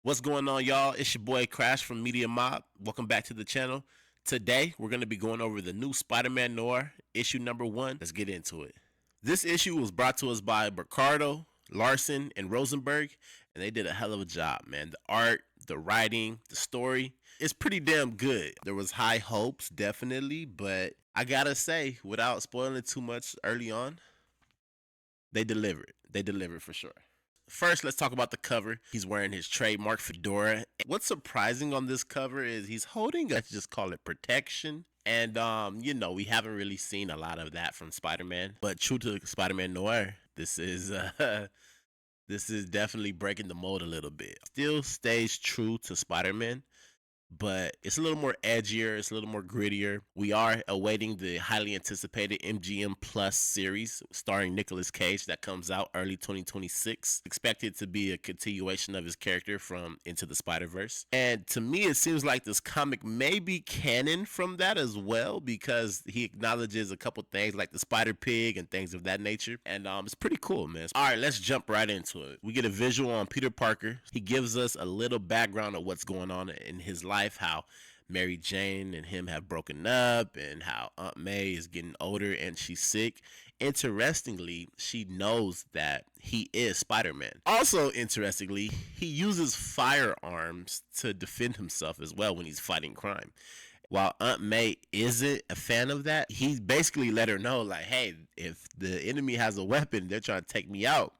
What's going on, y'all? It's your boy Crash from Media Mob. Welcome back to the channel. Today, we're going to be going over the new Spider-Man Noir, issue number 1. Let's get into it. This issue was brought to us by Broccardo, Larsen, and Rosenberg, and they did a hell of a job, man. The art, the writing, the story, it's pretty damn good. There was high hopes, definitely, but I gotta say, without spoiling it too much early on, they delivered. They delivered for sure. First, let's talk about the cover. He's wearing his trademark fedora. What's surprising on this cover is he's holding, let's just call it protection. And, we haven't really seen a lot of that from Spider-Man. But true to Spider-Man Noir, this is definitely breaking the mold a little bit. Still stays true to Spider-Man, but it's a little more edgier, it's a little more grittier. We are awaiting the highly anticipated MGM Plus series starring Nicolas Cage that comes out early 2026. Expected to be a continuation of his character from Into the Spider-Verse. And to me, it seems like this comic may be canon from that as well, because he acknowledges a couple things like the Spider Pig and things of that nature. And it's pretty cool, man. All right, let's jump right into it. We get a visual on Peter Parker. He gives us a little background of what's going on in his life. How Mary Jane and him have broken up, and how Aunt May is getting older and she's sick. Interestingly, she knows that he is Spider-Man. Also, interestingly, he uses firearms to defend himself as well when he's fighting crime. While Aunt May isn't a fan of that, he basically let her know, like, hey, if the enemy has a weapon, they're trying to take me out.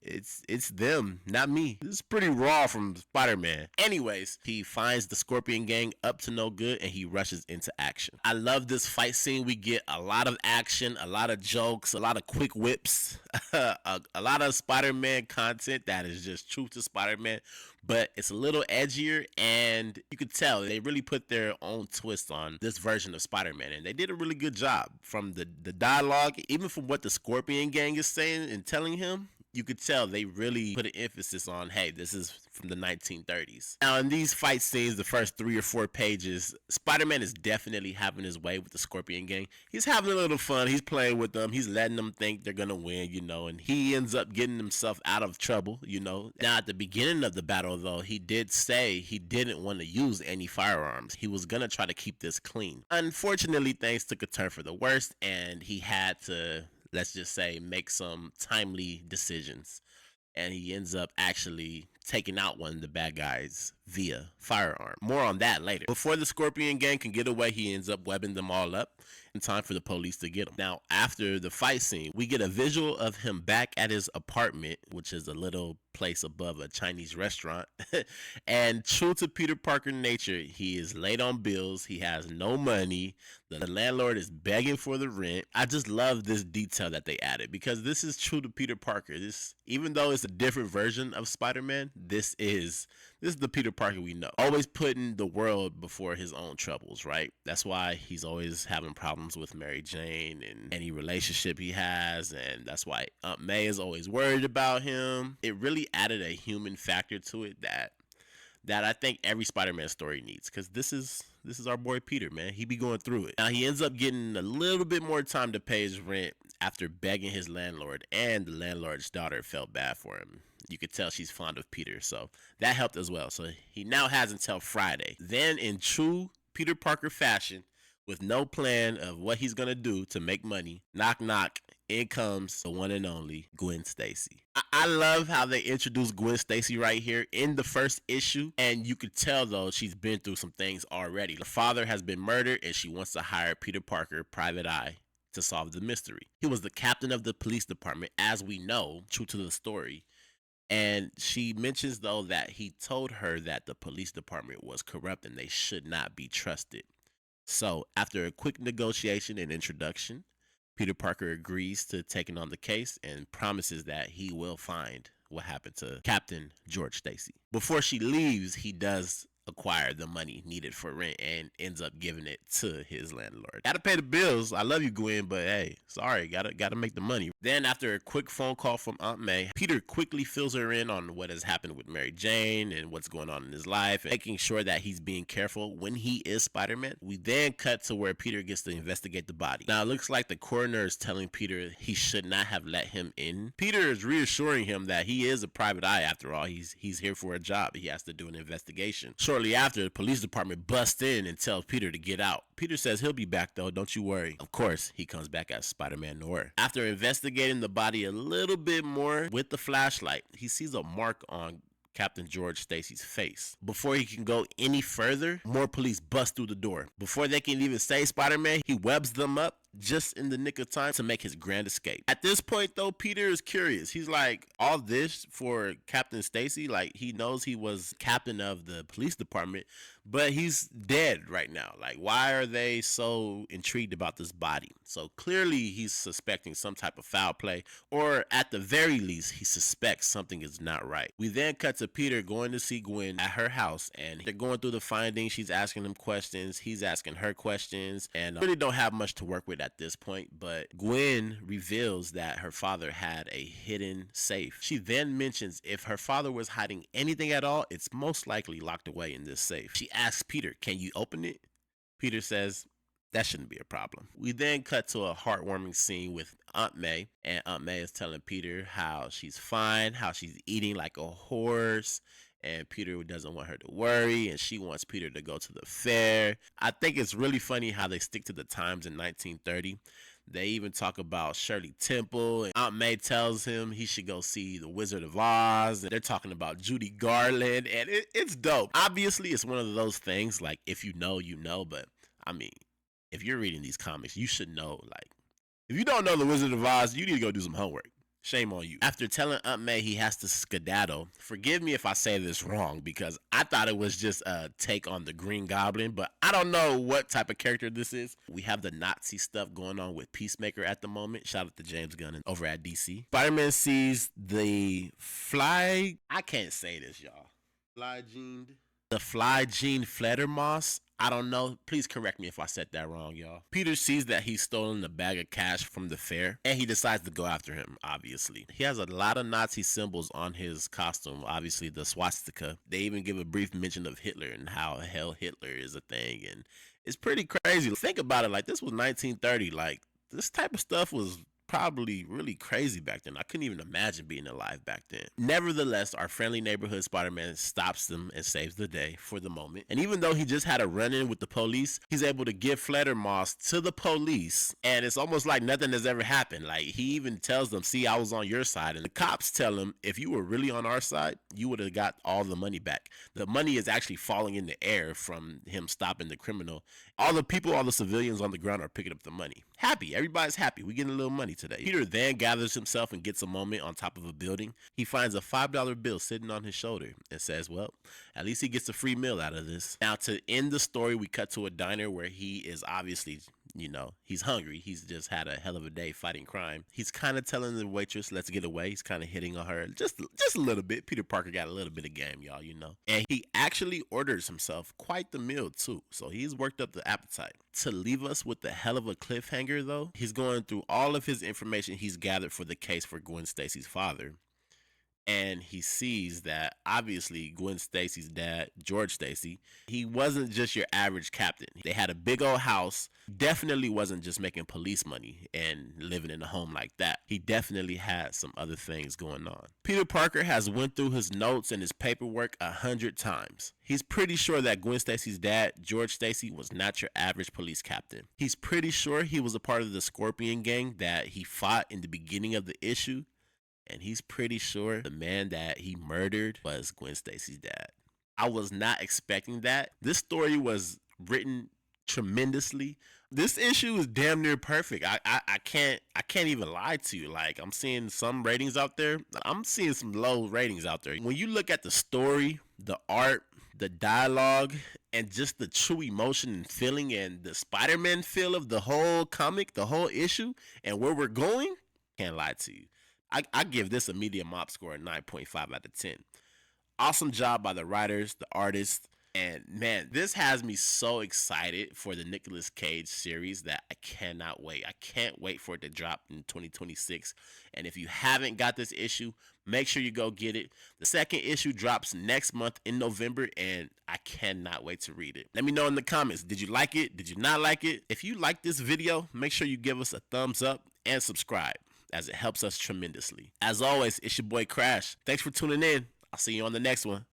It's them, not me. This is pretty raw from Spider-Man. Anyways, he finds the Scorpion Gang up to no good and he rushes into action. I love this fight scene. We get a lot of action, a lot of jokes, a lot of quick whips, a lot of Spider-Man content that is just true to Spider-Man, but it's a little edgier, and you could tell they really put their own twist on this version of Spider-Man, and they did a really good job. From the dialogue, even from what the Scorpion Gang is saying and telling him, you could tell they really put an emphasis on, hey, this is from the 1930s. Now, in these fight scenes, the first 3 or 4 pages, Spider-Man is definitely having his way with the Scorpion Gang. He's having a little fun. He's playing with them. He's letting them think they're going to win, and he ends up getting himself out of trouble, Now, at the beginning of the battle, though, he did say he didn't want to use any firearms. He was going to try to keep this clean. Unfortunately, things took a turn for the worst, and he had to, let's just say, make some timely decisions. And he ends up actually taking out one of the bad guys via firearm. More on that later. Before the Scorpion Gang can get away, he ends up webbing them all up in time for the police to get him. Now, after the fight scene, we get a visual of him back at his apartment, which is a little place above a Chinese restaurant. And true to Peter Parker nature, he is late on bills. He has no money. The landlord is begging for the rent. I just love this detail that they added, because this is true to Peter Parker. Even though it's a different version of Spider-Man, this is the Peter Parker we know. Always putting the world before his own troubles, right? That's why he's always having problems with Mary Jane and any relationship he has, and that's why Aunt May is always worried about him. It really added a human factor to it that I think every Spider-Man story needs, because this is our boy Peter, man. He be going through it. Now, he ends up getting a little bit more time to pay his rent after begging his landlord, and the landlord's daughter felt bad for him. You could tell she's fond of Peter, so that helped as well. So he now has until Friday. Then, in true Peter Parker fashion, with no plan of what he's gonna do to make money, knock knock, in comes the one and only Gwen Stacy. I love how they introduced Gwen Stacy right here in the first issue, and you could tell, though, she's been through some things already. The father has been murdered, and she wants to hire Peter Parker, Private Eye, to solve the mystery. He was the captain of the police department, as we know, true to the story. And she mentions, though, that he told her that the police department was corrupt and they should not be trusted. So, after a quick negotiation and introduction, Peter Parker agrees to taking on the case and promises that he will find what happened to Captain George Stacy. Before she leaves, he does acquire the money needed for rent and ends up giving it to his landlord. Gotta pay the bills. I love you, Gwen, but hey, sorry, gotta make the money. Then, after a quick phone call from Aunt May, Peter quickly fills her in on what has happened with Mary Jane and what's going on in his life, and making sure that he's being careful when he is Spider-Man. We then cut to where Peter gets to investigate the body. Now, it looks like the coroner is telling Peter he should not have let him in. Peter is reassuring him that he is a private eye after all. He's here for a job. He has to do an investigation. Shortly after, the police department busts in and tells Peter to get out. Peter says he'll be back though, don't you worry. Of course, he comes back as Spider-Man Noir. After investigating the body a little bit more with the flashlight, he sees a mark on Captain George Stacy's face. Before he can go any further, more police bust through the door. Before they can even say Spider-Man, he webs them up just in the nick of time to make his grand escape. At this point though, Peter is curious. He's like, all this for Captain Stacy? Like, he knows he was captain of the police department, but he's dead right now. Like, why are they so intrigued about this body? So clearly he's suspecting some type of foul play, or at the very least, he suspects something is not right. We then cut to Peter going to see Gwen at her house, and they're going through the findings. She's asking him questions, he's asking her questions, and really don't have much to work with at this point. But Gwen reveals that her father had a hidden safe. She then mentions if her father was hiding anything at all, it's most likely locked away in this safe. She asks Peter, can you open it? Peter says, that shouldn't be a problem. We then cut to a heartwarming scene with Aunt May, and Aunt May is telling Peter how she's fine, how she's eating like a horse, and Peter doesn't want her to worry, and she wants Peter to go to the fair. I think it's really funny how they stick to the times in 1930. They even talk about Shirley Temple, and Aunt May tells him he should go see the Wizard of Oz, and they're talking about Judy Garland, and it's dope. Obviously, it's one of those things, like, if you know, you know, but I mean, if you're reading these comics, you should know, like, if you don't know the Wizard of Oz, you need to go do some homework. Shame on you. After telling Aunt May he has to skedaddle, forgive me if I say this wrong, because I thought it was just a take on the Green Goblin, but I don't know what type of character this is. We have the Nazi stuff going on with Peacemaker at the moment. Shout out to James Gunn over at DC. Spider-Man sees the I can't say this, y'all. The Fly-Gene Fledermaus. I don't know. Please correct me if I said that wrong, y'all. Peter sees that he's stolen a bag of cash from the fair, and he decides to go after him, obviously. He has a lot of Nazi symbols on his costume, obviously the swastika. They even give a brief mention of Hitler and how hell Hitler is a thing, and it's pretty crazy. Think about it, like, this was 1930. Like, this type of stuff was probably really crazy back then. I couldn't even imagine being alive back then. Nevertheless, our friendly neighborhood Spider-Man stops them and saves the day for the moment. And even though he just had a run-in with the police, he's able to give Fledermaus to the police, and it's almost like nothing has ever happened. Like, he even tells them, see, I was on your side. And the cops tell him, if you were really on our side, you would have got all the money back. The money is actually falling in the air from him stopping the criminal. All the civilians on the ground are picking up the money. Happy. Everybody's happy. We getting a little money today. Peter then gathers himself and gets a moment on top of a building. He finds a $5 bill sitting on his shoulder and says, well, at least he gets a free meal out of this. Now, to end the story, we cut to a diner where he is obviously, he's hungry. He's just had a hell of a day fighting crime. He's kind of telling the waitress, let's get away. He's kind of hitting on her just a little bit. Peter Parker got a little bit of game, y'all, And he actually orders himself quite the meal, too. So he's worked up the appetite. To leave us with the hell of a cliffhanger, though, he's going through all of his information he's gathered for the case for Gwen Stacy's father. And he sees that obviously Gwen Stacy's dad, George Stacy, he wasn't just your average captain. They had a big old house. Definitely wasn't just making police money and living in a home like that. He definitely had some other things going on. Peter Parker has went through his notes and his paperwork 100 times. He's pretty sure that Gwen Stacy's dad, George Stacy, was not your average police captain. He's pretty sure he was a part of the Scorpion gang that he fought in the beginning of the issue. And he's pretty sure the man that he murdered was Gwen Stacy's dad. I was not expecting that. This story was written tremendously. This issue is damn near perfect. I can't even lie to you. Like, I'm seeing some ratings out there. I'm seeing some low ratings out there. When you look at the story, the art, the dialogue, and just the true emotion and feeling and the Spider-Man feel of the whole comic, the whole issue, and where we're going, can't lie to you. I give this a medium op score of 9.5 out of 10. Awesome job by the writers, the artists, And man, this has me so excited for the Nicolas Cage series that I cannot wait. I can't wait for it to drop in 2026. And if you haven't got this issue, make sure you go get it. The second issue drops next month in November, and I cannot wait to read it. Let me know in the comments, did you like it? Did you not like it? If you like this video, make sure you give us a thumbs up and subscribe, as it helps us tremendously. As always, it's your boy Crash. Thanks for tuning in. I'll see you on the next one.